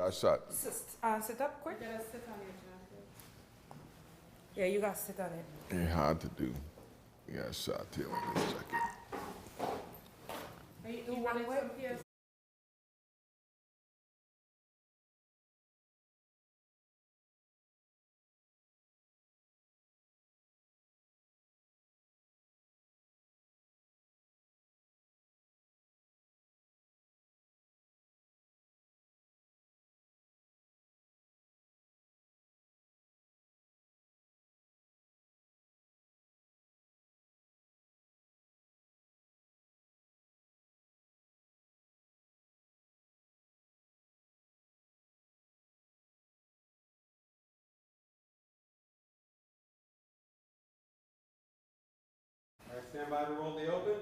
I shot. Sit up quick. You gotta sit on your jacket. Yeah, you got to sit on it. Ain't hard to do. You got a shot here on this jacket. Are you, Do you one running way. some PS? All right, stand by to roll the open.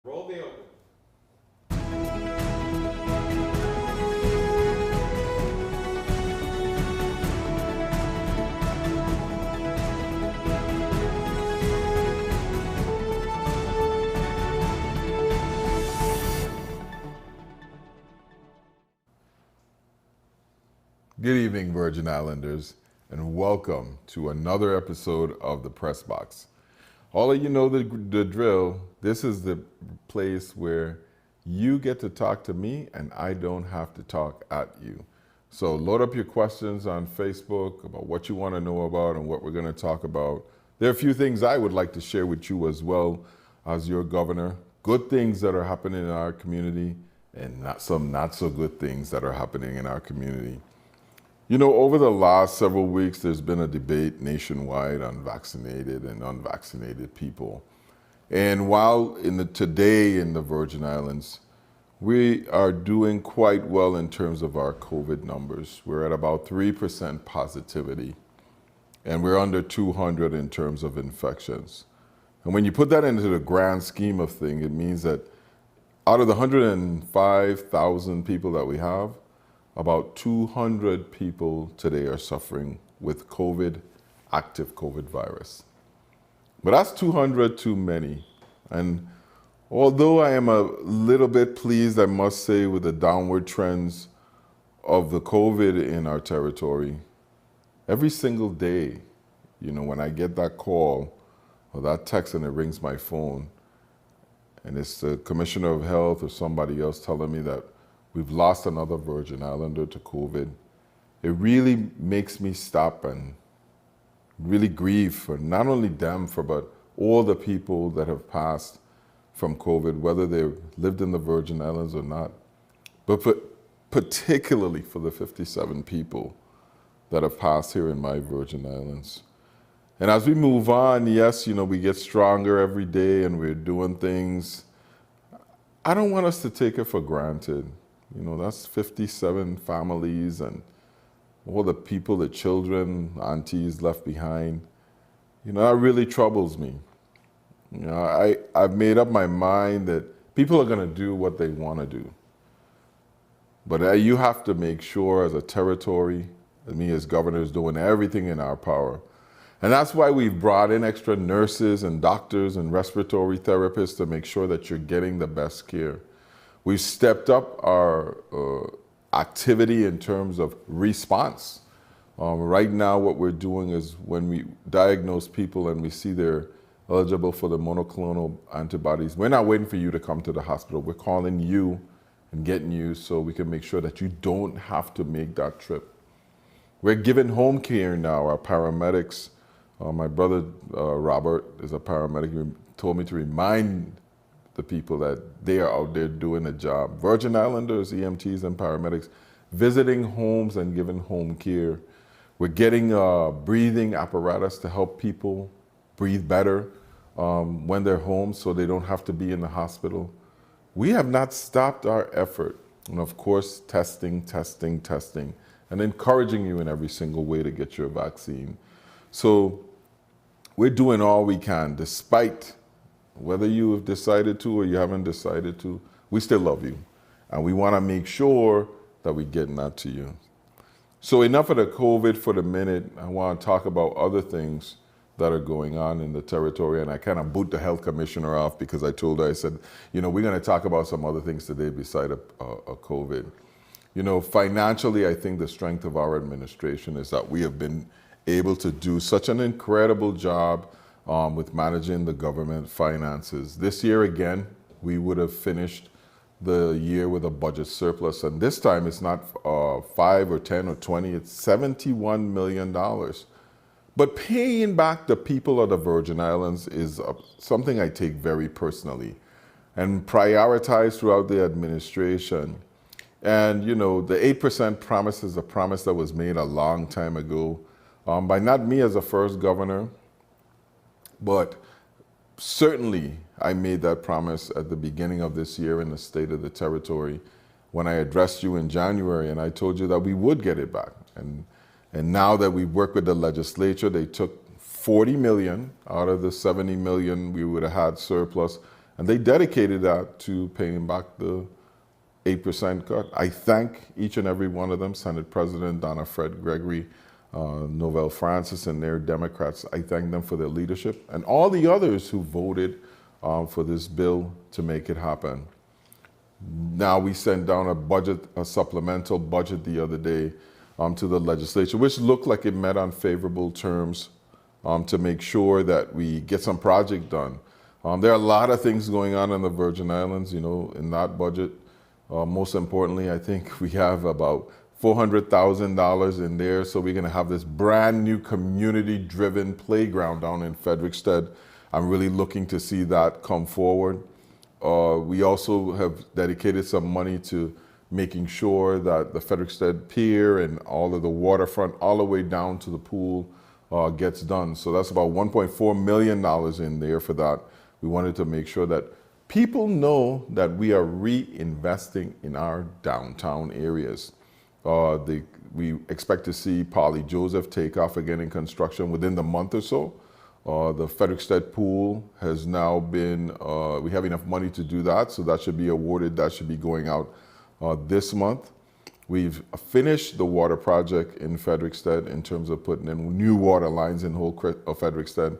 Roll the open. Good evening, Virgin Islanders, and welcome to another episode of the Pressbox. All of you know the drill. This is the place where you get to talk to me and I don't have to talk at you. So load up your questions on Facebook about what you want to know about and what we're going to talk about. There are a few things I would like to share with you as well as your governor. Good things that are happening in our community and not so good things that are happening in our community. You know, over the last several weeks, there's been a debate nationwide on vaccinated and unvaccinated people. And while today in the Virgin Islands, we are doing quite well in terms of our COVID numbers. We're at about 3% positivity, and we're under 200 in terms of infections. And when you put that into the grand scheme of things, it means that out of the 105,000 people that we have, about 200 people today are suffering with active COVID virus. But that's 200 too many. And although I am a little bit pleased, I must say, with the downward trends of the COVID in our territory, every single day, you know, when I get that call or that text and it rings my phone, and it's the Commissioner of Health or somebody else telling me that we've lost another Virgin Islander to COVID, it really makes me stop and really grieve for not only them, but all the people that have passed from COVID, whether they've lived in the Virgin Islands or not, but particularly for the 57 people that have passed here in my Virgin Islands. And as we move on, yes, you know, we get stronger every day and we're doing things. I don't want us to take it for granted. You know, that's 57 families and all the people, the children, aunties left behind. You know, that really troubles me. You know, I've made up my mind that people are going to do what they want to do. But you have to make sure as a territory, and me as governor, is doing everything in our power. And that's why we've brought in extra nurses and doctors and respiratory therapists to make sure that you're getting the best care. We've stepped up our activity in terms of response. Right now, what we're doing is when we diagnose people and we see they're eligible for the monoclonal antibodies, we're not waiting for you to come to the hospital. We're calling you and getting you so we can make sure that you don't have to make that trip. We're giving home care now. Our paramedics, my brother Robert is a paramedic. He told me to remind the people that they are out there doing a job. Virgin Islanders, EMTs and paramedics, visiting homes and giving home care. We're getting breathing apparatus to help people breathe better when they're home so they don't have to be in the hospital. We have not stopped our effort. And of course, testing, and encouraging you in every single way to get your vaccine. So we're doing all we can, despite whether you have decided to or you haven't decided to, we still love you. And we want to make sure that we're getting that to you. So enough of the COVID for the minute. I want to talk about other things that are going on in the territory. And I kind of boot the health commissioner off because I told her, I said, you know, we're going to talk about some other things today beside a COVID. You know, financially, I think the strength of our administration is that we have been able to do such an incredible job with managing the government finances. This year, again, we would have finished the year with a budget surplus. And this time it's not 5 or 10 or 20, it's $71 million. But paying back the people of the Virgin Islands is something I take very personally and prioritize throughout the administration. And, you know, the 8% promise is a promise that was made a long time ago by not me as a first governor, but certainly I made that promise at the beginning of this year in the State of the Territory when I addressed you in January, and I told you that we would get it back. And now that we've worked with the legislature, they took 40 million out of the 70 million we would have had surplus, and they dedicated that to paying back the 8% cut. I thank each and every one of them, Senate President Donna Fred Gregory, Novell Francis and their Democrats. I thank them for their leadership and all the others who voted for this bill to make it happen. Now we sent down a supplemental budget the other day to the legislature, which looked like it met on favorable terms to make sure that we get some project done. There are a lot of things going on in the Virgin Islands, you know, in that budget. Most importantly, I think we have about $400,000 in there, so we're going to have this brand new community-driven playground down in Frederiksted. I'm really looking to see that come forward. We also have dedicated some money to making sure that the Frederiksted Pier and all of the waterfront, all the way down to the pool, gets done. So that's about $1.4 million in there for that. We wanted to make sure that people know that we are reinvesting in our downtown areas. We expect to see Polly Joseph take off again in construction within the month or so. The Frederiksted Pool has now been, we have enough money to do that, so that should be awarded, that should be going out this month. We've finished the water project in Frederiksted in terms of putting in new water lines in whole Frederiksted,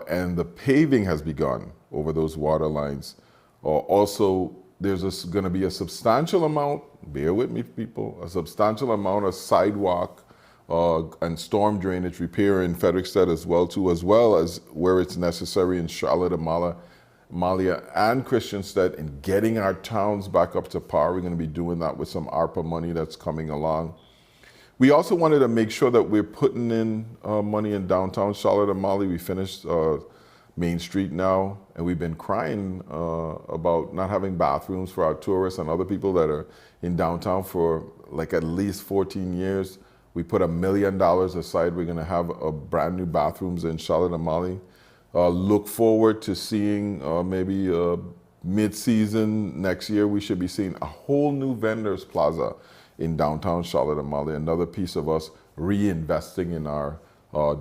and the paving has begun over those water lines. Also, there's going to be a substantial amount, bear with me people, a substantial amount of sidewalk and storm drainage repair in Frederiksted as well as where it's necessary in Charlotte, Amalia, and Christiansted in getting our towns back up to par. We're going to be doing that with some ARPA money that's coming along. We also wanted to make sure that we're putting in money in downtown Charlotte, Amalia. We finished Main Street now, and we've been crying about not having bathrooms for our tourists and other people that are in downtown for like at least 14 years. We put $1 million aside. We're going to have a brand new bathrooms in Charlotte, Amalie. Look forward to seeing maybe mid-season next year, we should be seeing a whole new vendors plaza in downtown Charlotte, Amalie. Another piece of us reinvesting in our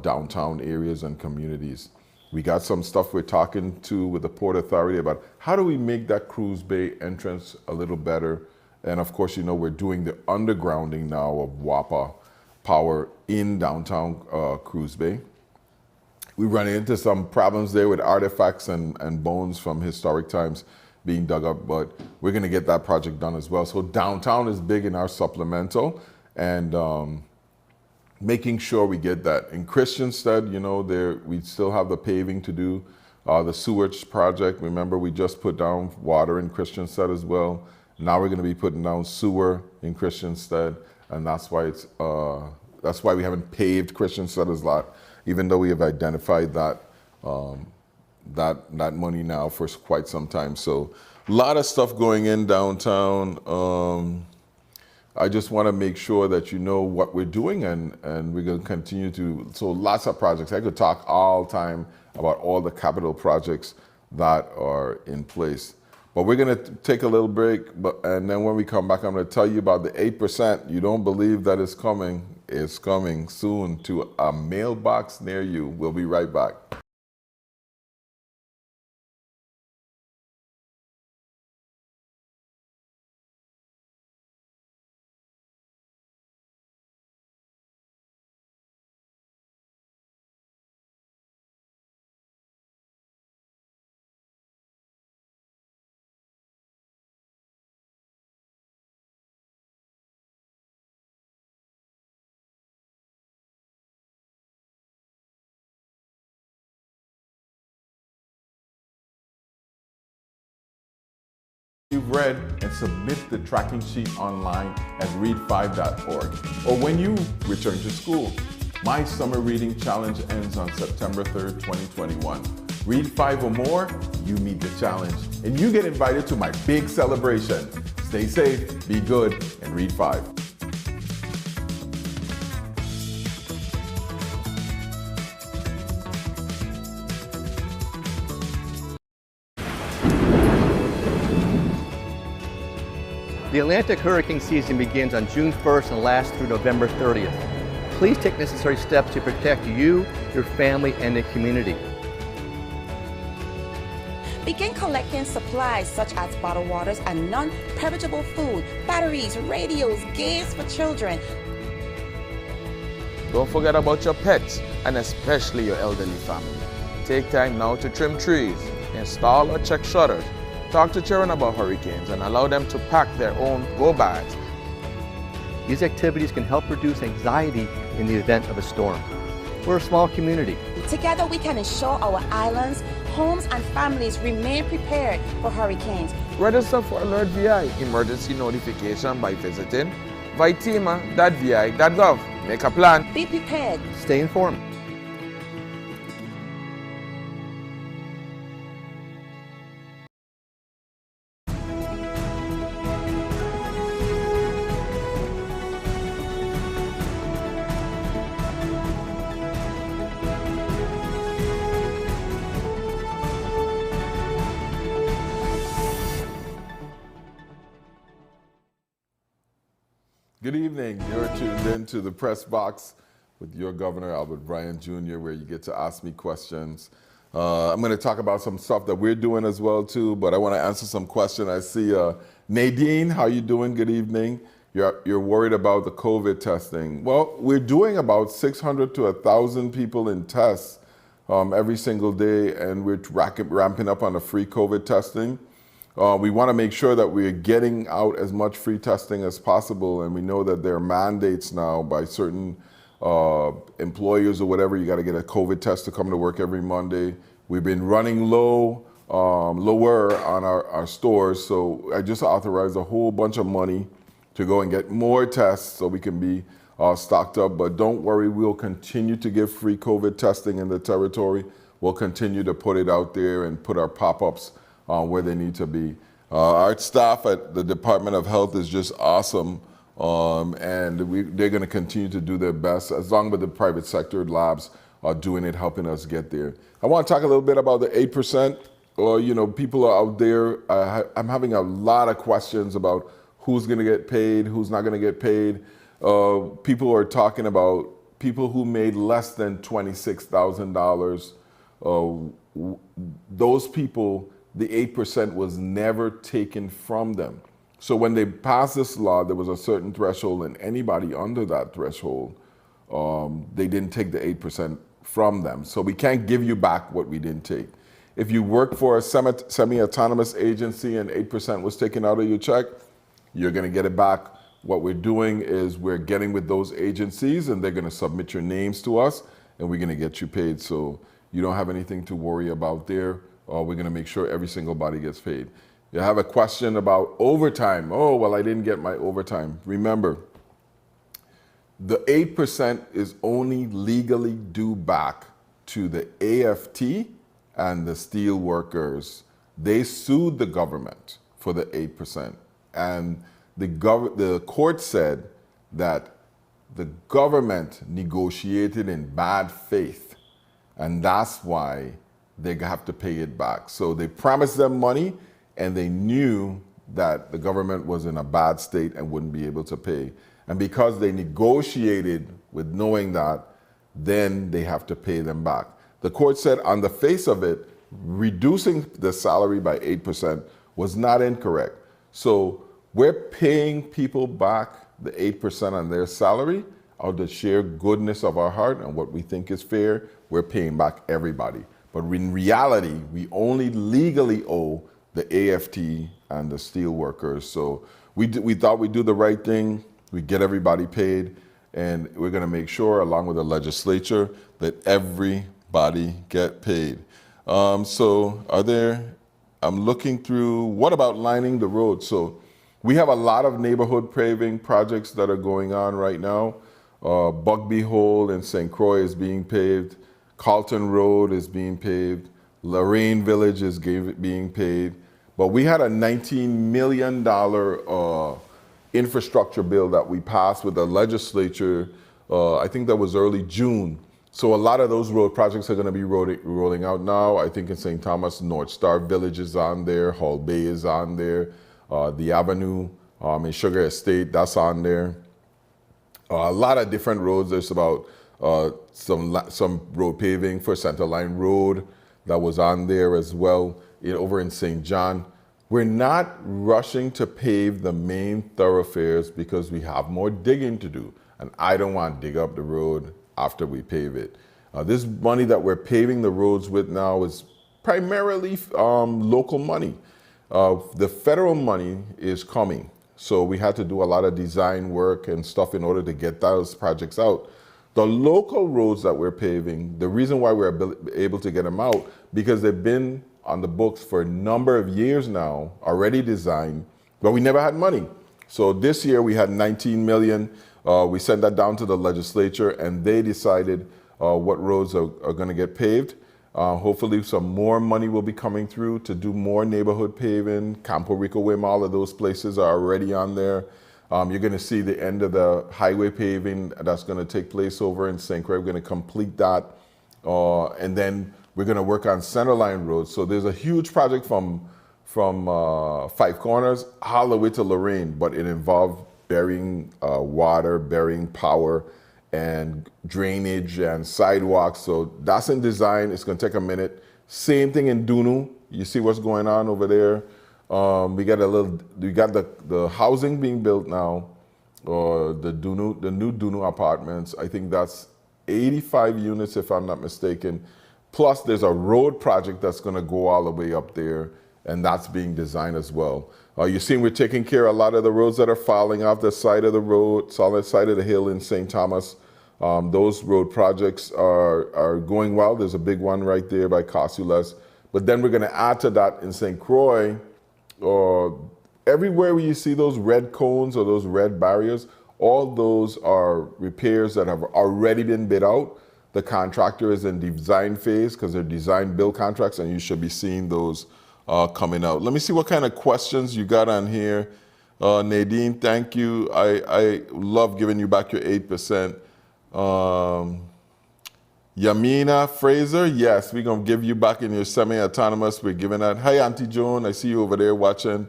downtown areas and communities. We got some stuff we're talking to with the Port Authority about how do we make that Cruise Bay entrance a little better. And of course, you know, we're doing the undergrounding now of WAPA power in downtown Cruise Bay. We run into some problems there with artifacts and bones from historic times being dug up, but we're gonna get that project done as well. So downtown is big in our supplemental, and making sure we get that. In Christiansted, you know, we still have the paving to do, the sewage project. Remember, we just put down water in Christiansted as well. Now we're gonna be putting down sewer in Christiansted, and that's why we haven't paved Christiansted as lot, even though we have identified that that money now for quite some time. So a lot of stuff going in downtown. I just want to make sure that you know what we're doing, and we're going to continue to, so lots of projects. I could talk all time about all the capital projects that are in place. But we're going to take a little break, and then when we come back, I'm going to tell you about the 8%. You don't believe that it's coming. It's coming soon to a mailbox near you. We'll be right back. you've read and submit the tracking sheet online at read5.org or when you return to school. My summer reading challenge ends on September 3rd, 2021. Read 5 or more, you meet the challenge, and you get invited to my big celebration. Stay safe, be good, and read 5. The Atlantic hurricane season begins on June 1st and lasts through November 30th. Please take necessary steps to protect you, your family, and the community. Begin collecting supplies such as bottled waters and non-perishable food, batteries, radios, games for children. Don't forget about your pets and especially your elderly family. Take time now to trim trees, install or check shutters, talk to children about hurricanes and allow them to pack their own go bags. These activities can help reduce anxiety in the event of a storm. We're a small community. Together we can ensure our islands, homes and families remain prepared for hurricanes. Register for Alert VI emergency notification by visiting vitema.vi.gov. Make a plan. Be prepared. Stay informed. Good evening. You're tuned in to the Press Box with your Governor, Albert Bryan Jr., where you get to ask me questions. I'm going to talk about some stuff that we're doing as well, too, but I want to answer some questions. I see Nadine, how you doing? Good evening. You're worried about the COVID testing. Well, we're doing about 600 to 1,000 people in tests every single day, and we're ramping up on the free COVID testing. We want to make sure that we're getting out as much free testing as possible, and we know that there are mandates now by certain employers or whatever. You got to get a COVID test to come to work every Monday. We've been running lower on our stores, so I just authorized a whole bunch of money to go and get more tests so we can be stocked up. But don't worry, we'll continue to give free COVID testing in the territory. We'll continue to put it out there and put our pop-ups where they need to be. Our staff at the Department of Health is just awesome, and they're going to continue to do their best, as long as the private sector labs are doing it, helping us get there. I want to talk a little bit about the 8%. People are out there. I'm having a lot of questions about who's going to get paid, who's not going to get paid. People are talking about people who made less than $26,000. Those people, the 8% was never taken from them. So when they passed this law, there was a certain threshold, and anybody under that threshold, they didn't take the 8% from them. So we can't give you back what we didn't take. If you work for a semi-autonomous agency and 8% was taken out of your check, you're going to get it back. What we're doing is we're getting with those agencies, and they're going to submit your names to us, and we're going to get you paid. So you don't have anything to worry about there. We're going to make sure every single body gets paid. You have a question about overtime. Oh, well, I didn't get my overtime. Remember, the 8% is only legally due back to the AFT and the steel workers. They sued the government for the 8%. And the court said that the government negotiated in bad faith, and that's why they have to pay it back. So they promised them money, and they knew that the government was in a bad state and wouldn't be able to pay. And because they negotiated with knowing that, then they have to pay them back. The court said on the face of it, reducing the salary by 8% was not incorrect. So we're paying people back the 8% on their salary out of the sheer goodness of our heart and what we think is fair. We're paying back everybody. But in reality, we only legally owe the AFT and the steel workers. So we thought we'd do the right thing. We get everybody paid, and we're going to make sure, along with the legislature, that everybody get paid. So are there I'm looking through, what about lining the road? So we have a lot of neighborhood paving projects that are going on right now. Bugby Hole in St. Croix is being paved. Carlton Road is being paved. Lorraine Village is being paved. But we had a $19 million infrastructure bill that we passed with the legislature, I think that was early June. So a lot of those road projects are going to be rolling out now. I think in St. Thomas, North Star Village is on there, Hall Bay is on there, the Avenue in Sugar Estate, that's on there. A lot of different roads. There's about some road paving for Center Line Road that was on there as well, over in St. John. We're not rushing to pave the main thoroughfares because we have more digging to do. And I don't want to dig up the road after we pave it. This money that we're paving the roads with now is primarily local money. The federal money is coming. So we had to do a lot of design work and stuff in order to get those projects out. The local roads that we're paving, the reason why we're able to get them out, because they've been on the books for a number of years now, already designed, but we never had money. So this year we had 19 million. We sent that down to the legislature and they decided what roads are going to get paved. Hopefully some more money will be coming through to do more neighborhood paving. Campo Rico Wim, all of those places are already on there. You're going to see the end of the highway paving that's going to take place over in St. Croix. We're going to complete that. And then we're going to work on Centerline Road. So there's a huge project from Five Corners all the way to Lorraine, but it involved burying water, burying power, and drainage and sidewalks. So that's in design. It's going to take a minute. Same thing in Dunu. You see what's going on over there. We got the housing being built now, or the new Dunu apartments. I think that's 85 units, if I'm not mistaken. Plus, there's a road project that's going to go all the way up there, and that's being designed as well. You're seeing we're taking care of a lot of the roads that are falling off the side of the road, solid side of the hill in St. Thomas. Those road projects are going well. There's a big one right there by Cossules. But then we're going to add to that in St. Croix. Everywhere where you see those red cones or those red barriers, all those are repairs that have already been bid out. The contractor is in design phase because they're design build contracts, and you should be seeing those coming out. Let me see what kind of questions you got on here. Nadine, thank you. I love giving you back your 8%. Yamina Fraser, yes, we're going to give you back in your semi-autonomous. We're giving that. Hi, Auntie Joan. I see you over there watching.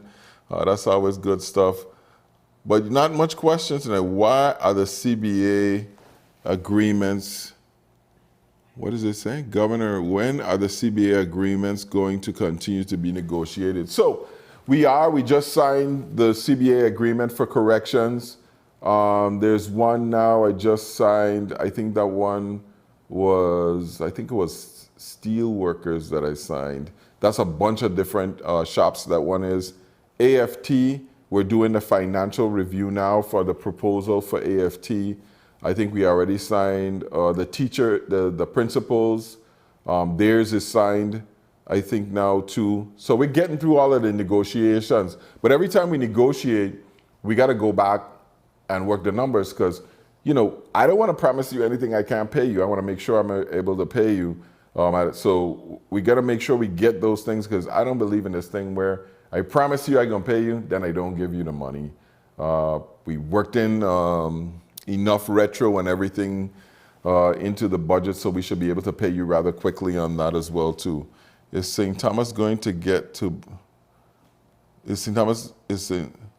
That's always good stuff. But not much questions tonight. Why are the CBA agreements, what is it saying? Governor, when are the CBA agreements going to continue to be negotiated? So we just signed the CBA agreement for corrections. There's one now I just signed. I think that one was, it was steel workers that I signed. That's a bunch of different shops. That one is AFT. We're doing the financial review now for the proposal for AFT. I think we already signed the teacher, the principals. Theirs is signed, I think now too. So we're getting through all of the negotiations. But every time we negotiate, we got to go back and work the numbers because, I don't want to promise you anything I can't pay you. I want to make sure I'm able to pay you. So we got to make sure we get those things because I don't believe in this thing where I promise you I'm going to pay you, then I don't give you the money. We worked in enough retro and everything into the budget, so we should be able to pay you rather quickly on that as well too. Is St. Thomas going to get to,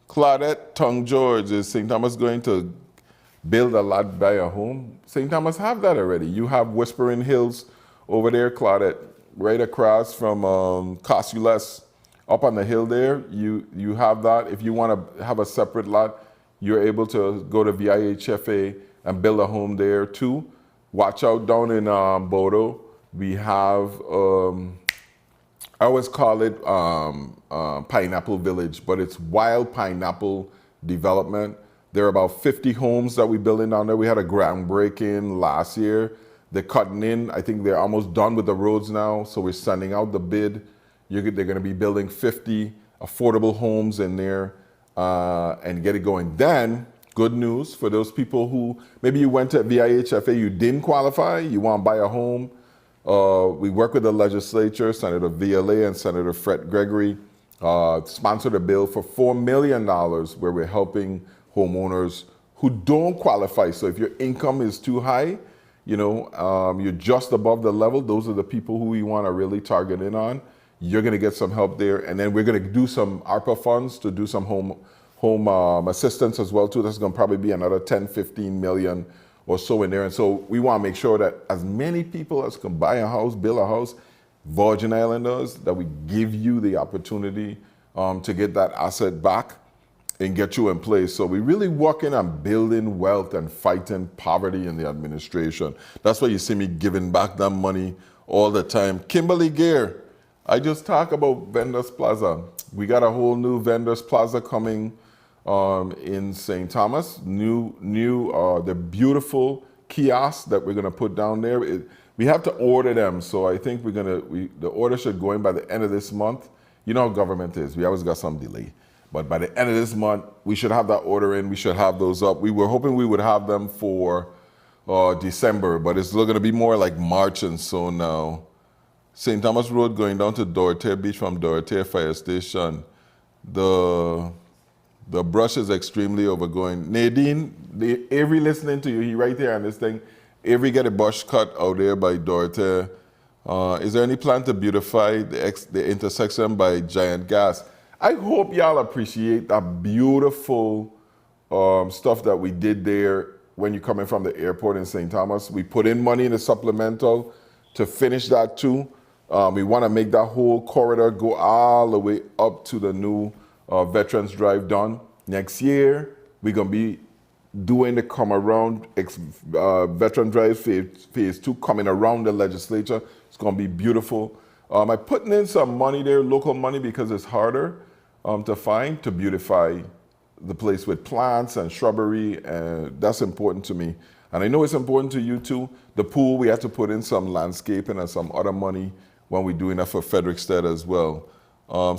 Claudette Tongue George, is St. Thomas going to build a lot, buy a home? St. Thomas have that already. You have Whispering Hills over there, Claudette, right across from Cossules, up on the hill there. You have that. If you want to have a separate lot, you're able to go to VIHFA and build a home there too. Watch out down in Bodo. We have, I always call it Pineapple Village, but it's Wild Pineapple Development. There are about 50 homes that we building down there. We had a groundbreaking last year. They're cutting in. I think they're almost done with the roads now, so we're sending out the bid. They're going to be building 50 affordable homes in there and get it going. Then, good news for those people who maybe you went to VIHFA, you didn't qualify, you want to buy a home. We work with the legislature, Senator VLA and Senator Fred Gregory sponsored a bill for $4 million where we're helping homeowners who don't qualify. So if your income is too high, you're just above the level, those are the people who we want to really target in on. You're going to get some help there. And then we're going to do some ARPA funds to do some home assistance as well too. That's going to probably be another 10, 15 million or so in there. And so we want to make sure that as many people as can buy a house, build a house, Virgin Islanders, that we give you the opportunity to get that asset back and get you in place. So we're really working on building wealth and fighting poverty in the administration. That's why you see me giving back that money all the time. Kimberly Gear, I just talked about Vendors Plaza. We got a whole new Vendors Plaza coming in St. Thomas. The beautiful kiosks that we're gonna put down there. We have to order them, so I think the order should go in by the end of this month. You know how government is, we always got some delay. But by the end of this month, we should have that order in, we should have those up. We were hoping we would have them for December, but it's going to be more like March and so now. St. Thomas Road going down to Dorothea Beach from Dorothea Fire Station. The brush is extremely overgoing. Nadine, Avery listening to you, he right there on this thing. Avery get a bush cut out there by Dorothea. Is there any plan to beautify the intersection by Giant Gas? I hope y'all appreciate that beautiful stuff that we did there when you're coming from the airport in St. Thomas. We put in money in the supplemental to finish that too. We want to make that whole corridor go all the way up to the new Veterans Drive done. Next year, we're going to be doing the come around Veteran Drive phase 2 coming around the legislature. It's going to be beautiful. I'm putting in some money there, local money, because it's harder to find, to beautify the place with plants and shrubbery, and that's important to me. And I know it's important to you too. The pool, we have to put in some landscaping and some other money when we're doing that for Frederickstead as well.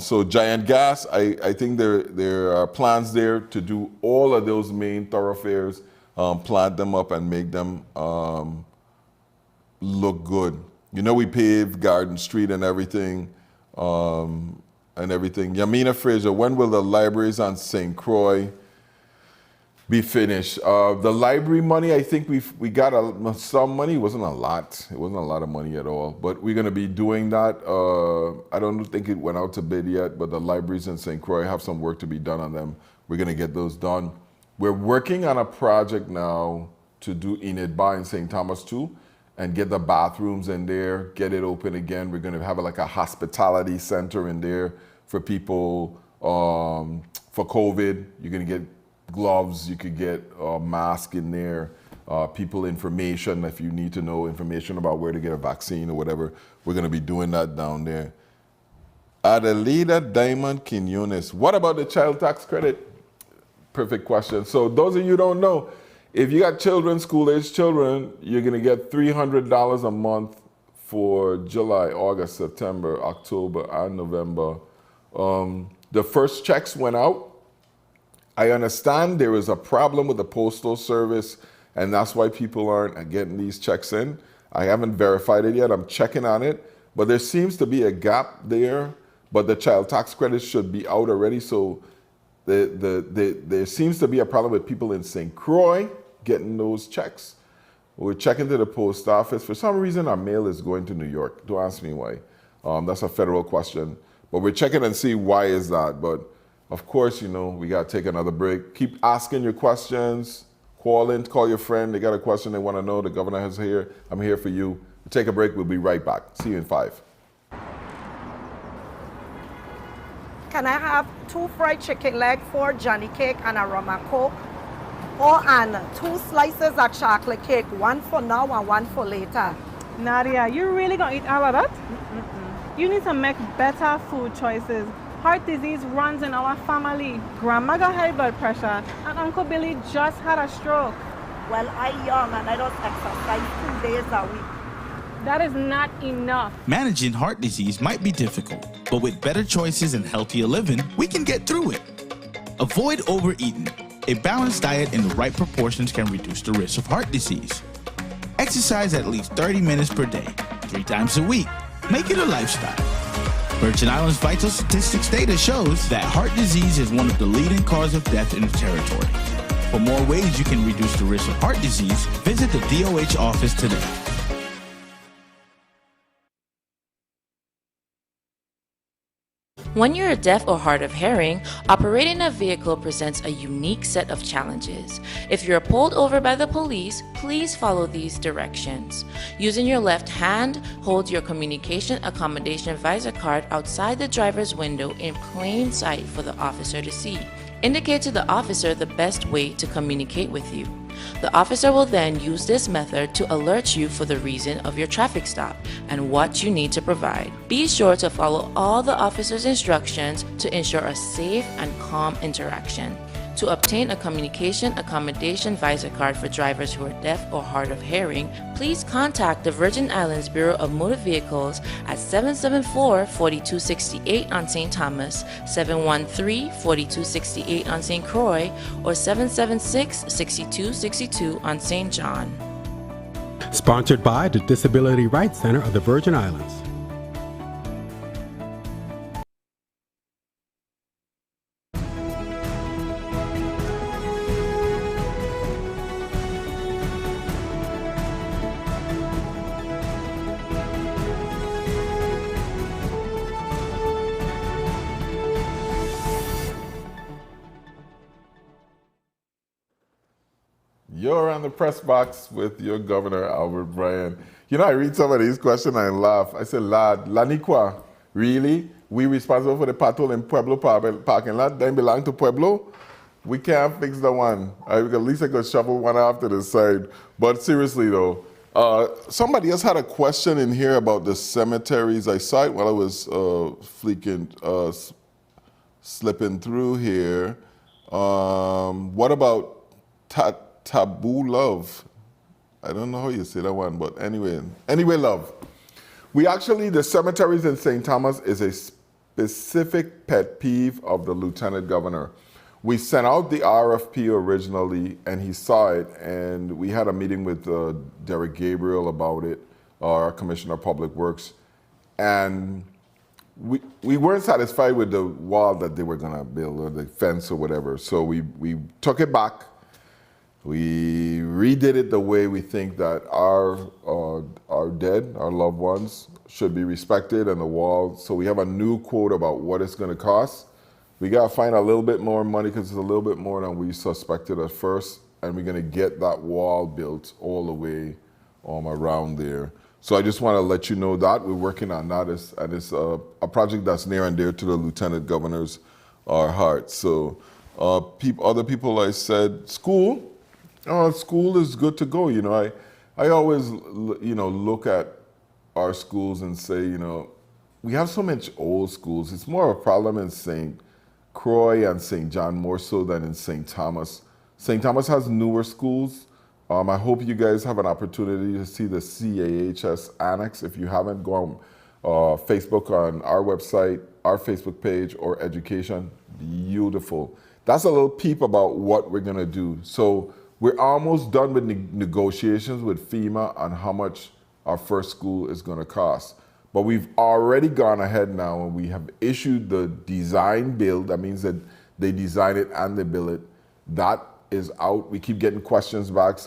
So Giant Gas, I think there are plans there to do all of those main thoroughfares, plant them up and make them look good. We paved Garden Street and everything. Yamina Fraser, when will the libraries on St. Croix be finished? The library money, I think we got some money. It wasn't a lot. It wasn't a lot of money at all. But we're going to be doing that. I don't think it went out to bid yet, but the libraries in St. Croix have some work to be done on them. We're going to get those done. We're working on a project now to do Enid Bar in St. Thomas too, and get the bathrooms in there, get it open again. We're going to have like a hospitality center in there for people for COVID. You're going to get gloves, you could get a mask in there, people information if you need to know information about where to get a vaccine or whatever. We're going to be doing that down there. Adelida Diamond Quinones, what about the child tax credit? Perfect question. So those of you who don't know, if you got children, school-age children, you're going to get $300 a month for July, August, September, October, and November. The first checks went out. I understand there is a problem with the Postal Service, and that's why people aren't getting these checks in. I haven't verified it yet. I'm checking on it. But there seems to be a gap there, but the child tax credit should be out already. So there seems to be a problem with people in St. Croix getting those checks. We're checking to the post office. For some reason, our mail is going to New York. Don't ask me why. That's a federal question. But we're checking and see why is that. But of course, we got to take another break. Keep asking your questions. Call your friend. They got a question they want to know. The governor is here. I'm here for you. We'll take a break. We'll be right back. See you in 5. Can I have 2 fried chicken leg, 4 Johnny cake, and a rum and coke? And 2 slices of chocolate cake, 1 for now and 1 for later. Nadia, you really gonna eat all of that? You need to make better food choices. Heart disease runs in our family. Grandma got high blood pressure, and Uncle Billy just had a stroke. Well, I young and I don't exercise 2 days a week. That is not enough. Managing heart disease might be difficult, but with better choices and healthier living, we can get through it. Avoid overeating. A balanced diet in the right proportions can reduce the risk of heart disease. Exercise at least 30 minutes per day, 3 times a week. Make it a lifestyle. Virgin Islands vital statistics data shows that heart disease is one of the leading causes of death in the territory. For more ways you can reduce the risk of heart disease, visit the DOH office today. When you're deaf or hard of hearing, operating a vehicle presents a unique set of challenges. If you're pulled over by the police, please follow these directions. Using your left hand, hold your communication accommodation visor card outside the driver's window in plain sight for the officer to see. Indicate to the officer the best way to communicate with you. The officer will then use this method to alert you for the reason of your traffic stop and what you need to provide. Be sure to follow all the officer's instructions to ensure a safe and calm interaction. To obtain a communication accommodation visor card for drivers who are deaf or hard of hearing, please contact the Virgin Islands Bureau of Motor Vehicles at 774-4268 on St. Thomas, 713-4268 on St. Croix, or 776-6262 on St. John. Sponsored by the Disability Rights Center of the Virgin Islands. You're on the press box with your governor, Albert Bryan. You know, I read some of these questions and I laugh. I said, lad, Laniqua, really? We responsible for the pothole in Pueblo parking lot? Then belong to Pueblo? We can't fix the one. At least I could shovel one off to the side. But seriously though, somebody else had a question in here about the cemeteries. I saw it while I was slipping through here. What about Taboo Love? I don't know how you say that one, but anyway, love. We actually, the cemeteries in St. Thomas is a specific pet peeve of the Lieutenant Governor. We sent out the RFP originally and he saw it, and we had a meeting with Derek Gabriel about it, our Commissioner of Public Works, and we weren't satisfied with the wall that they were gonna build or the fence or whatever, so we took it back. We redid it the way we think that our dead, our loved ones, should be respected, and the wall. So we have a new quote about what it's going to cost. We got to find a little bit more money because it's a little bit more than we suspected at first, and we're going to get that wall built all the way around there. So I just want to let you know that we're working on that, and it's a project that's near and dear to the Lieutenant Governor's heart. So other people, I said, school. School is good to go. You know, I always, look at our schools and say, we have so much old schools. It's more of a problem in St. Croix and St. John more so than in St. Thomas. St. Thomas has newer schools. I hope you guys have an opportunity to see the CAHS annex. If you haven't, go on Facebook on our website, our Facebook page, or education. Beautiful. That's a little peep about what we're gonna do. So we're almost done with negotiations with FEMA on how much our first school is going to cost. But we've already gone ahead now and we have issued the design build. That means that they design it and they build it. That is out. We keep getting questions back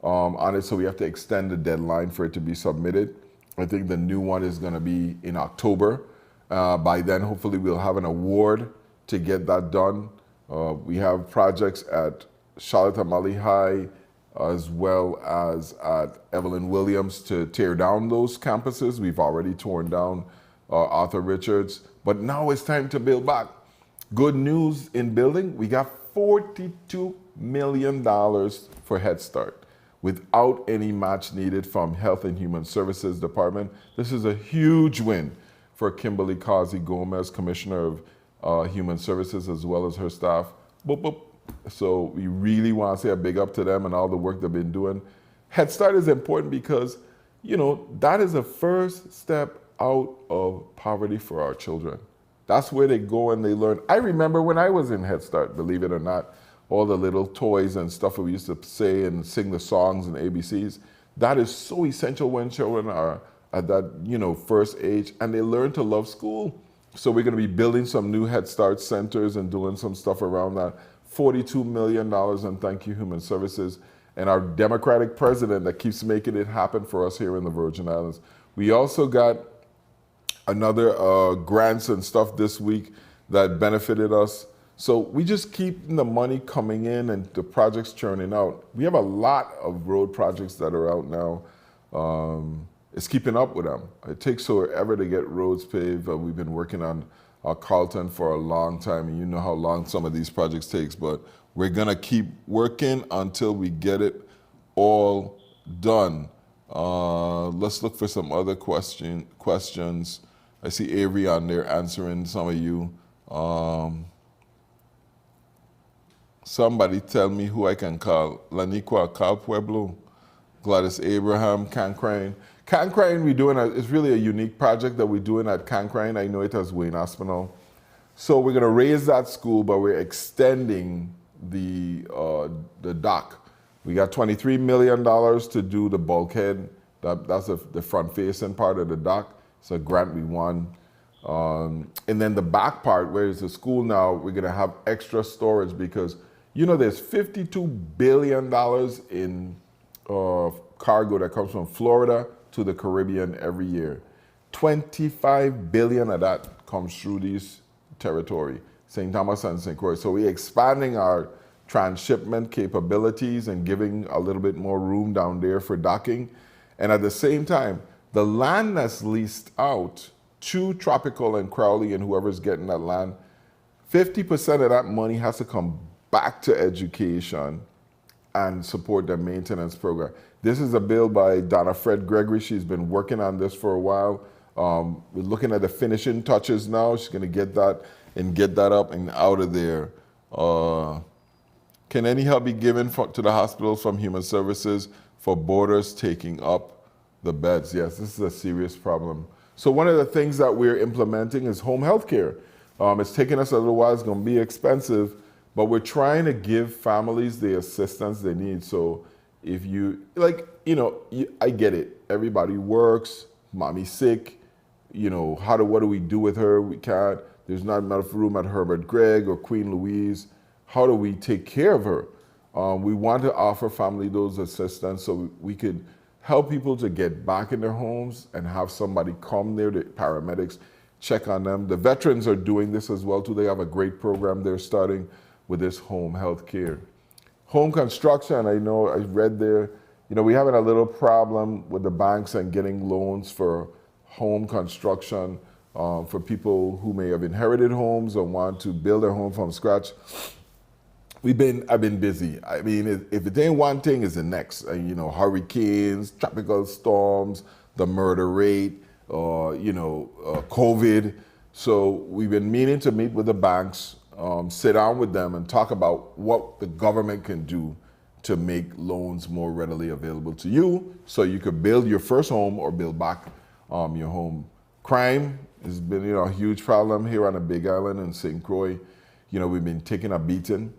on it, so we have to extend the deadline for it to be submitted. I think the new one is going to be in October. By then, hopefully, we'll have an award to get that done. We have projects at Charlotte Amalie High, as well as at Evelyn Williams to tear down those campuses. We've already torn down Arthur Richards, but now it's time to build back. Good news in building, we got $42 million for Head Start without any match needed from Health and Human Services Department. This is a huge win for Kimberly Causey Gomez, Commissioner of Human Services, as well as her staff. Boop, boop. So we really want to say a big up to them and all the work they've been doing. Head Start is important because that is the first step out of poverty for our children. That's where they go and they learn. I remember when I was in Head Start, believe it or not, all the little toys and stuff that we used to say and sing the songs and ABCs. That is so essential when children are at that, first age, and they learn to love school. So we're going to be building some new Head Start centers and doing some stuff around that. $42 million, and thank you, Human Services, and our Democratic president that keeps making it happen for us here in the Virgin Islands. We also got another grants and stuff this week that benefited us. So we just keep the money coming in and the projects churning out. We have a lot of road projects that are out now. It's keeping up with them. It takes forever to get roads paved. We've been working on Carlton for a long time, and you know how long some of these projects takes, but we're gonna keep working until we get it all done. Let's look for some other questions. I see Avery on there answering some of you. Somebody tell me who I can call. Laniqua, Cal Pueblo, Gladys Abraham, Cancrane. Cancrane, it's really a unique project that we're doing at Cancrane. I know it as Wayne Aspinall. So we're gonna raise that school, but we're extending the dock. We got $23 million to do the bulkhead. That's the front-facing part of the dock. It's a grant we won. And then the back part, where it's a school now, we're gonna have extra storage because there's $52 billion in cargo that comes from Florida to the Caribbean every year. 25 billion of that comes through these territory, St. Thomas and St. Croix. So we're expanding our transshipment capabilities and giving a little bit more room down there for docking. And at the same time, the land that's leased out to Tropical and Crowley and whoever's getting that land, 50% of that money has to come back to education and support the maintenance program. This is a bill by Donna Fred Gregory. She's been working on this for a while. We're looking at the finishing touches now. She's gonna get that up and out of there. Can any help be given to the hospitals from Human Services for borders taking up the beds? Yes, this is a serious problem. So one of the things that we're implementing is home health care. It's taking us a little while, it's gonna be expensive, but we're trying to give families the assistance they need. So if I get it. Everybody works, mommy's sick, what do we do with her? We can't, there's not enough room at Herbert Gregg or Queen Louise. How do we take care of her? We want to offer family those assistance so we could help people to get back in their homes and have somebody come there, the paramedics, check on them. The veterans are doing this as well too. They have a great program they're starting with this home health care. Home construction, I know I read there, we're having a little problem with the banks and getting loans for home construction for people who may have inherited homes or want to build their home from scratch. I've been busy. I mean, if it ain't one thing, it's the next. Hurricanes, tropical storms, the murder rate, COVID. So we've been meaning to meet with the banks, sit down with them and talk about what the government can do to make loans more readily available to you so you could build your first home or build back your home. Crime has been a huge problem here on the Big Island in St. Croix. We've been taking a beating.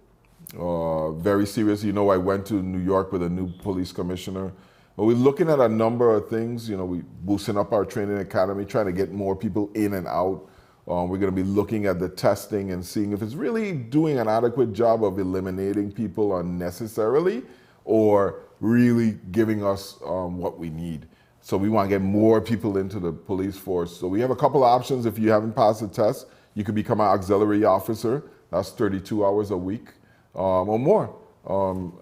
Very serious. I went to New York with a new police commissioner. But we're looking at a number of things. We boosting up our training academy, trying to get more people in and out. We're going to be looking at the testing and seeing if it's really doing an adequate job of eliminating people unnecessarily or really giving us what we need. So we want to get more people into the police force. So we have a couple of options. If you haven't passed the test, you could become an auxiliary officer. That's 32 hours a week or more.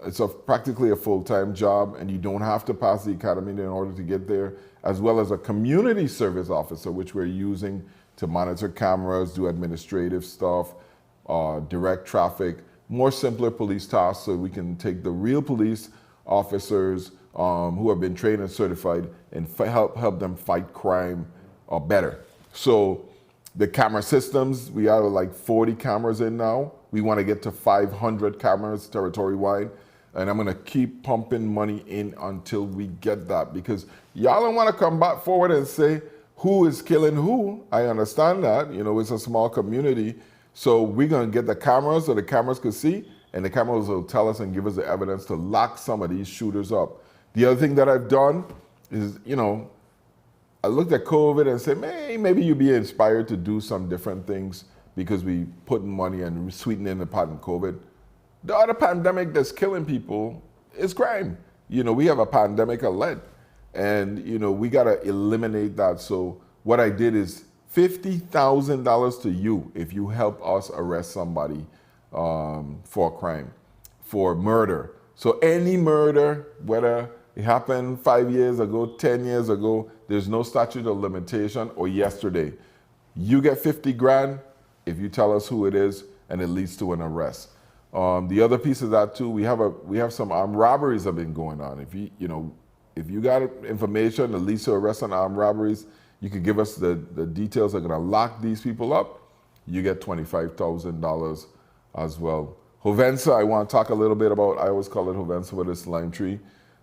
It's practically a full-time job, and you don't have to pass the academy in order to get there, as well as a community service officer, which we're using to monitor cameras, do administrative stuff, direct traffic, more simpler police tasks so we can take the real police officers who have been trained and certified and help them fight crime better. So the camera systems, we have like 40 cameras in now. We want to get to 500 cameras territory-wide. And I'm going to keep pumping money in until we get that, because y'all don't want to come back forward and say who is killing who. I understand that. You know, it's a small community. So we're going to get the cameras so the cameras could see, and the cameras will tell us and give us the evidence to lock some of these shooters up. The other thing that I've done is, you know, I looked at COVID and said, maybe you'd be inspired to do some different things because we put money and sweetening the pot in COVID. The other pandemic that's killing people is crime. You know, we have a pandemic of lead, and, you know, we got to eliminate that. So what I did is $50,000 to you if you help us arrest somebody for a crime, for murder. So any murder, whether it happened 5 years ago, 10 years ago, there's no statute of limitation, or yesterday, you get 50 grand if you tell us who it is and it leads to an arrest. The other piece of that too, we have some armed robberies that have been going on. If you got information that leads to arrest on armed robberies, you could give us the details that are gonna lock these people up. You get $25,000 as well. Jovensa, I want to talk a little bit about. I always call it Jovensa with this lime tree.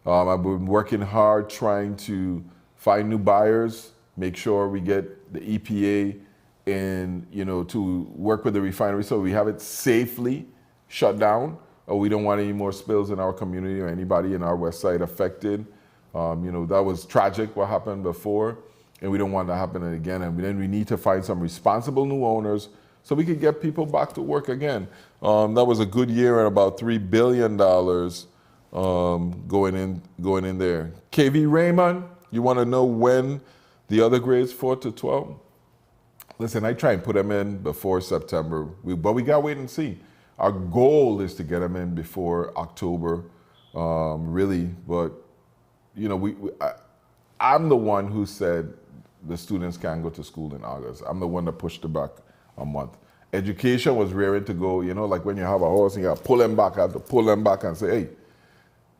I've been working hard trying to find new buyers, make sure we get the EPA and, you know, to work with the refinery so we have it safely shut down. We don't want any more spills in our community or anybody in our west side affected. You know, that was tragic what happened before, and we don't want that to happen again. And then we need to find some responsible new owners so we could get people back to work again. That was a good year and about $3 billion going in there. KV Raymond, you want to know when the other grades 4 to 12? Listen, I try and put them in before September, but we got to wait and see. Our goal is to get them in before October, really. But, you know, I'm the one who said the students can't go to school in August. I'm the one that pushed it back a month. Education was rearing to go, you know, like when you have a horse and you have to pull them back, I have to pull them back and say, hey,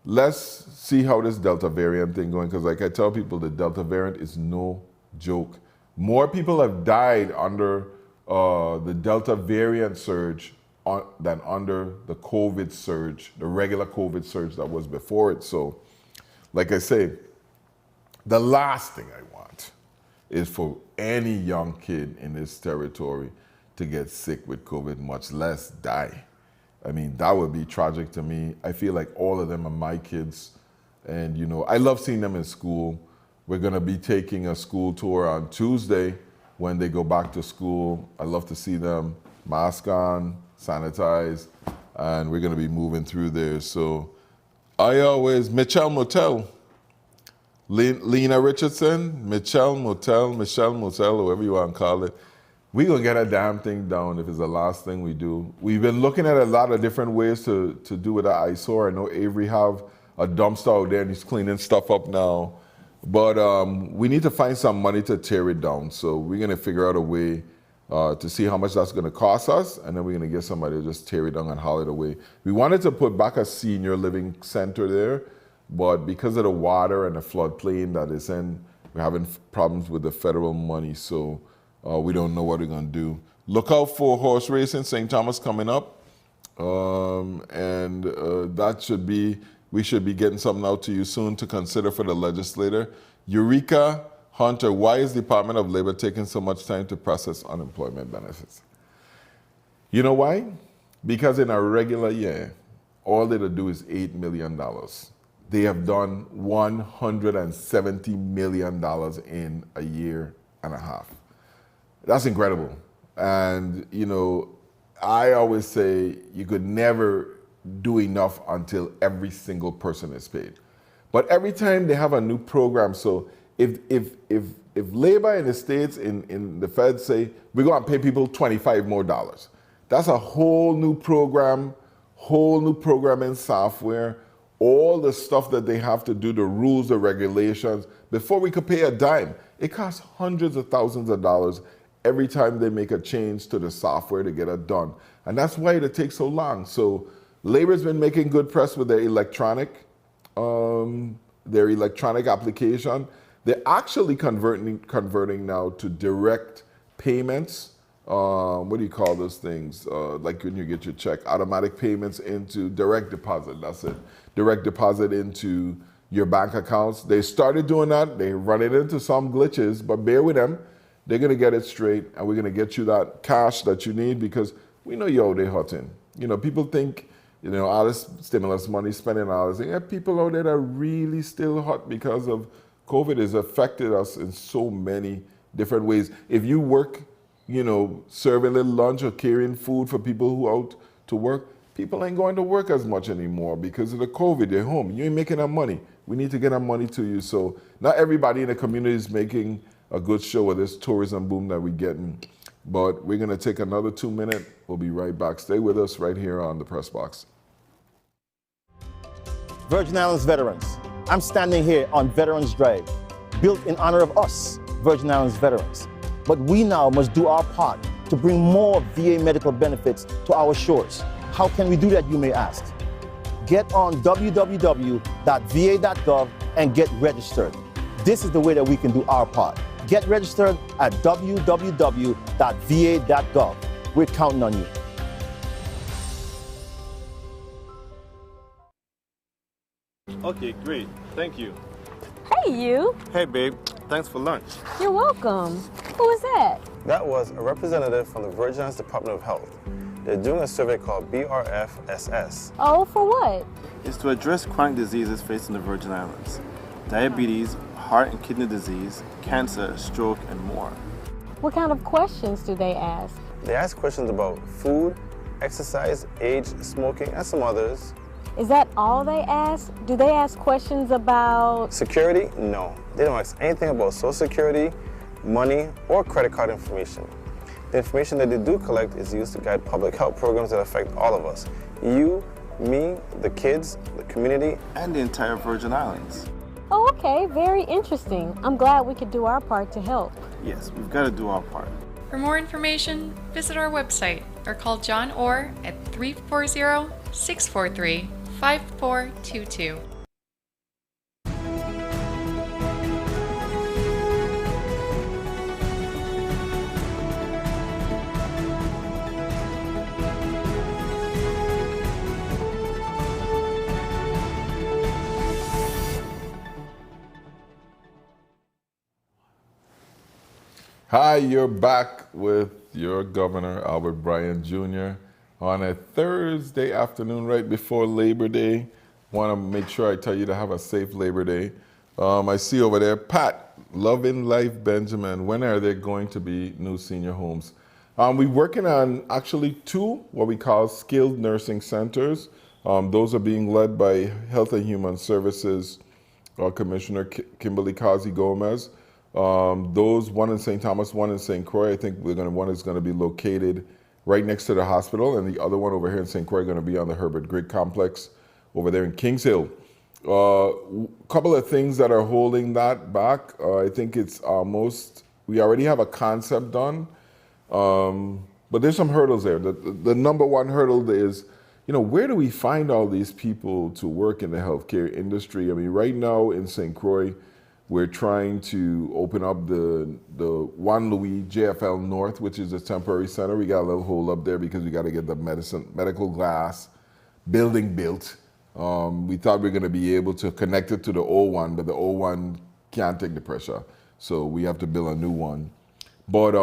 let's see how this Delta variant thing going, because like I tell people, the Delta variant is no joke. More people have died under the Delta variant surge than under the COVID surge, the regular COVID surge that was before it. So, like I say, the last thing I want is for any young kid in this territory to get sick with COVID, much less die. I mean, that would be tragic to me. I feel like all of them are my kids. And, you know, I love seeing them in school. We're going to be taking a school tour on Tuesday when they go back to school. I love to see them mask on, sanitize, and we're going to be moving through there. So Michelle Motel, Lena Richardson, Michelle Motel, whoever you want to call it. We're going to get a damn thing down if it's the last thing we do. We've been looking at a lot of different ways to do with the eyesore. I know Avery have a dumpster out there and he's cleaning stuff up now. But we need to find some money to tear it down. So we're going to figure out a way to see how much that's going to cost us, and then we're going to get somebody to just tear it down and haul it away. We wanted to put back a senior living center there, but because of the water and the floodplain that is in, we're having problems with the federal money, so we don't know what we're going to do. Look out for horse racing, St. Thomas coming up, and we should be getting something out to you soon to consider for the legislator. Eureka Hunter, why is the Department of Labor taking so much time to process unemployment benefits? You know why? Because in a regular year, all they'll do is $8 million. They have done $170 million in a year and a half. That's incredible. And, you know, I always say you could never do enough until every single person is paid. But every time they have a new program, so if labor in the states, in the Fed say, we're going to pay people $25 more, that's a whole new program, whole new programming software, all the stuff that they have to do, the rules, the regulations, before we could pay a dime. It costs hundreds of thousands of dollars every time they make a change to the software to get it done. And that's why it takes so long. So Labor's been making good press with their electronic application. They're actually converting now to direct payments what do you call those things? Like when you get your check, automatic payments into direct deposit. That's it. Direct deposit into your bank accounts. They started doing that. They run it into some glitches, but bear with them. They're gonna get it straight, and we're gonna get you that cash that you need because we know you're out there hurting. You know, people think, you know, all this stimulus money, spending all this. Yeah, people out there are really still hot because of COVID has affected us in so many different ways. If you work, you know, serving little lunch or carrying food for people who are out to work, people ain't going to work as much anymore because of the COVID. They're home. You ain't making that money. We need to get that money to you. So not everybody in the community is making a good show with this tourism boom that we're getting. But we're going to take another 2 minutes. We'll be right back. Stay with us right here on the Press Box. Virgin Islands veterans, I'm standing here on Veterans Drive, built in honor of us, Virgin Islands veterans. But we now must do our part to bring more VA medical benefits to our shores. How can we do that, you may ask? Get on www.va.gov and get registered. This is the way that we can do our part. Get registered at www.va.gov. We're counting on you. Okay, great. Thank you. Hey, you. Hey, babe. Thanks for lunch. You're welcome. Who is that? That was a representative from the Virgin Islands Department of Health. They're doing a survey called BRFSS. Oh, for what? It's to address chronic diseases facing the Virgin Islands. Diabetes, heart and kidney disease, cancer, stroke, and more. What kind of questions do they ask? They ask questions about food, exercise, age, smoking, and some others. Is that all they ask? Do they ask questions about... Security? No. They don't ask anything about Social Security, money, or credit card information. The information that they do collect is used to guide public health programs that affect all of us. You, me, the kids, the community, and the entire Virgin Islands. Oh, okay. Very interesting. I'm glad we could do our part to help. Yes, we've got to do our part. For more information, visit our website or call John Orr at 340-643-5422. Hi, you're back with your Governor, Albert Bryan Jr., on a Thursday afternoon right before Labor Day. Want to make sure I tell you to have a safe Labor Day. I see over there, Pat, Loving Life Benjamin. When are there going to be new senior homes? We're working on actually 2 what we call skilled nursing centers. Those are being led by Health and Human Services Commissioner Kimberly Kazi Gomez. Those, one in St. Thomas, one in St. Croix. I think one is going to be located right next to the hospital, and the other one over here in St. Croix is going to be on the Herbert Grigg complex over there in Kings Hill. Couple of things that are holding that back. I think it's almost, we already have a concept done, but there's some hurdles there. The number one hurdle is, you know, where do we find all these people to work in the healthcare industry? I mean, right now in St. Croix, we're trying to open up the Juan Louis JFL North, which is a temporary center. We got a little hole up there because we got to get the medical glass building built. We thought we were going to be able to connect it to the old one, but the old one can't take the pressure, so we have to build a new one. But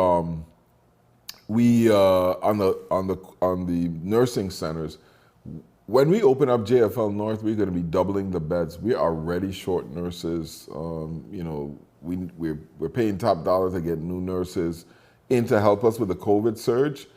we on the nursing centers, when we open up JFL North, we're going to be doubling the beds. We are already short nurses. You know, we're paying top dollar to get new nurses in to help us with the COVID surge.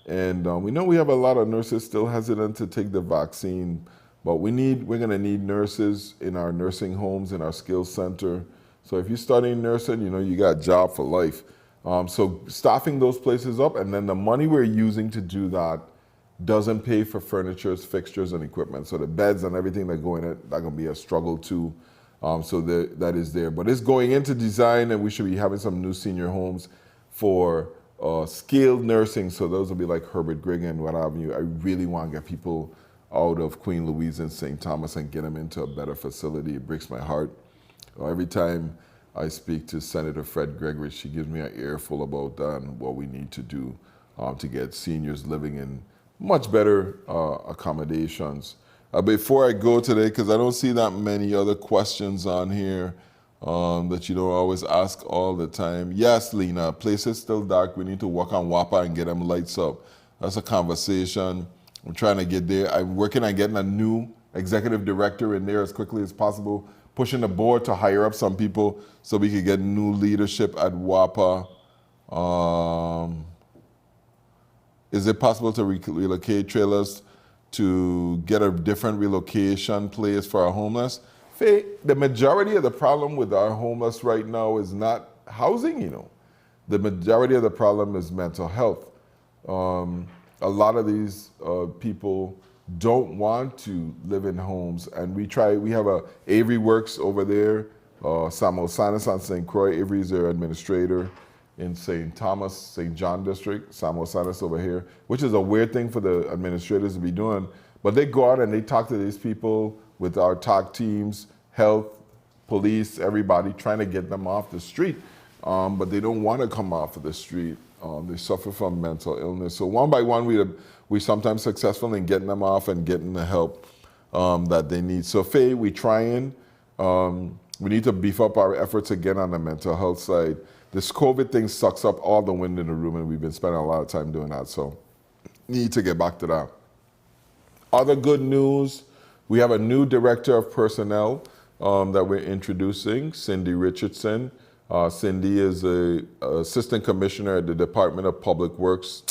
And we know we have a lot of nurses still hesitant to take the vaccine, but we're going to need nurses in our nursing homes, in our skills center. So if you're studying nursing, you know, you got a job for life. So staffing those places up, and then the money we're using to do that doesn't pay for furniture, fixtures, and equipment. So the beds and everything that go in it, that's going to be a struggle too. So that is there. But it's going into design, and we should be having some new senior homes for skilled nursing. So those will be like Herbert Grigg and what have you. I really want to get people out of Queen Louise and St. Thomas and get them into a better facility. It breaks my heart. Every time I speak to Senator Fred Gregory, she gives me an earful about that and what we need to do. to get seniors living in much better accommodations. Before I go today, because I don't see that many other questions on here that you don't always ask all the time. Yes, Lena, place is still dark. We need to work on WAPA and get them lights up. That's a conversation. I'm trying to get there. I'm working on getting a new executive director in there as quickly as possible, pushing the board to hire up some people so we could get new leadership at WAPA. Is it possible to relocate trailers to get a different relocation place for our homeless? Faye, the majority of the problem with our homeless right now is not housing, you know. The majority of the problem is mental health. A lot of these people don't want to live in homes, and we have a Avery Works over there, Samuel Sanis on St. Croix. Avery's their administrator in St. Thomas, St. John district, Samuel Sanis over here, which is a weird thing for the administrators to be doing. But they go out and they talk to these people with our talk teams, health, police, everybody, trying to get them off the street. But they don't want to come off of the street. They suffer from mental illness. So one by one, we're sometimes successful in getting them off and getting the help that they need. So Faye, we trying. We need to beef up our efforts again on the mental health side. This COVID thing sucks up all the wind in the room, and we've been spending a lot of time doing that. So need to get back to that. Other good news, we have a new director of personnel that we're introducing, Cindy Richardson. Cindy is an assistant commissioner at the Department of Public Works,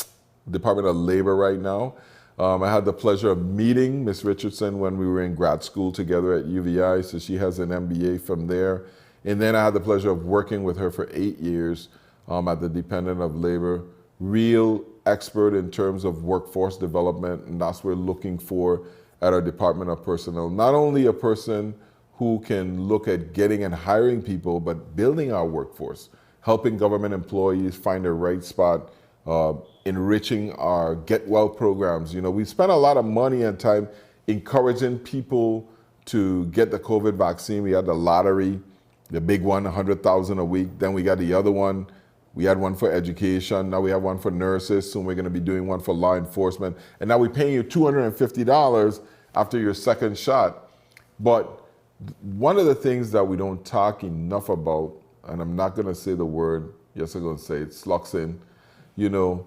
Department of Labor right now. I had the pleasure of meeting Ms. Richardson when we were in grad school together at UVI, so she has an MBA from there. And then I had the pleasure of working with her for 8 years at the Department of Labor. Real expert in terms of workforce development, and that's what we're looking for at our Department of Personnel. Not only a person who can look at getting and hiring people, but building our workforce, helping government employees find their right spot, enriching our Get Well programs. You know, we spent a lot of money and time encouraging people to get the COVID vaccine. We had the lottery, the big one, 100,000 a week. Then we got the other one. We had one for education. Now we have one for nurses. Soon we're going to be doing one for law enforcement. And now we're paying you $250 after your second shot. But one of the things that we don't talk enough about, and I'm not going to say the word, yes, I'm going to say it, sluxing. You know,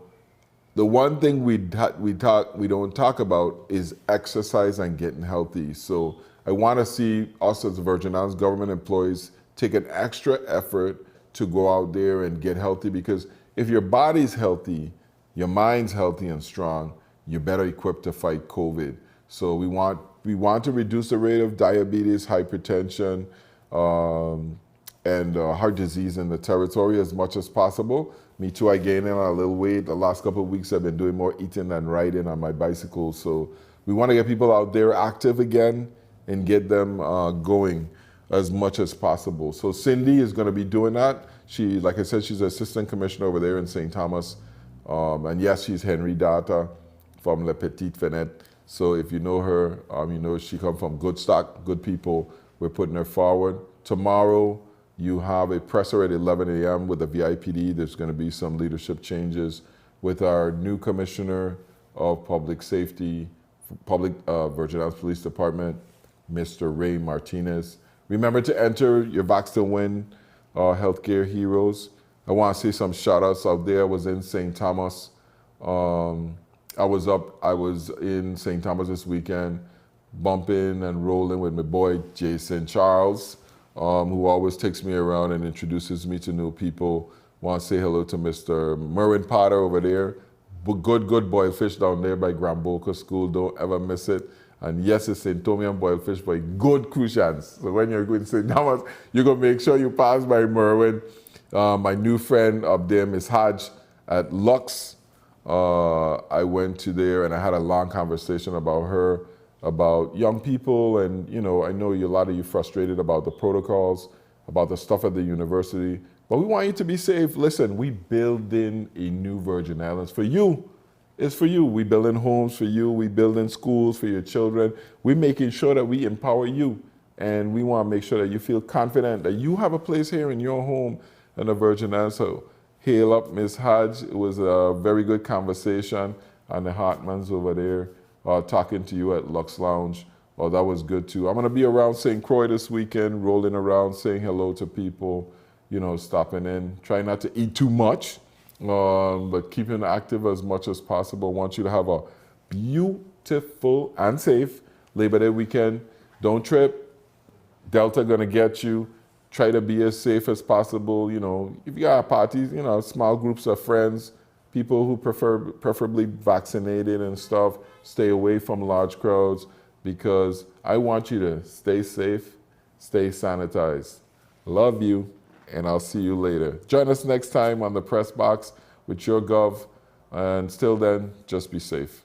the one thing we don't talk about is exercise and getting healthy. So I want to see us as Virgin Islands government employees take an extra effort to go out there and get healthy, because if your body's healthy, your mind's healthy and strong, you're better equipped to fight COVID. So we want to reduce the rate of diabetes, hypertension, and heart disease in the territory as much as possible. Me too, I gained a little weight. The last couple of weeks I've been doing more eating than riding on my bicycle. So we want to get people out there active again and get them going as much as possible. So Cindy is going to be doing that. She, like I said, she's an assistant commissioner over there in St. Thomas. And yes, she's Henry Data from Le Petit Fenêtre. So if you know her, you know she comes from good stock, good people. We're putting her forward. Tomorrow, you have a presser at 11 a.m. with the VIPD. There's going to be some leadership changes with our new commissioner of public safety, Virgin Islands Police Department, Mr. Ray Martinez. Remember to enter your Vax to Win Healthcare Heroes. I want to see some shout outs out there. I was in St. Thomas. I was in St. Thomas this weekend, bumping and rolling with my boy Jason Charles, who always takes me around and introduces me to new people. Want to say hello to Mr. Merwin Potter over there. Good boiled fish down there by Gramboka School. Don't ever miss it. And yes, it's St. Tomian boiled fish, but good crucians. So when you're going to St. Thomas, you're going to make sure you pass by Merwin. My new friend up there, Miss Hodge at Lux. I went to there and I had a long conversation about her, about young people, and you know, I know a lot of you frustrated about the protocols, about the stuff at the university, but we want you to be safe. Listen, we building a new Virgin Islands for you. It's for you. We building homes for you. We building schools for your children. We're making sure that we empower you, and we want to make sure that you feel confident that you have a place here in your home in the Virgin Islands. So hail up Miss Hodge. It was a very good conversation, and the Hartmans over there talking to you at Lux Lounge. Oh, that was good too. I'm going to be around St. Croix this weekend, rolling around, saying hello to people, you know, stopping in. Try not to eat too much, but keeping active as much as possible. I want you to have a beautiful and safe Labor Day weekend. Don't trip. Delta going to get you. Try to be as safe as possible. You know, if you got parties, you know, small groups of friends, people who preferably vaccinated and stuff, stay away from large crowds, because I want you to stay safe, stay sanitized. Love you, and I'll see you later. Join us next time on the Press Box with your Gov, and till then, just be safe.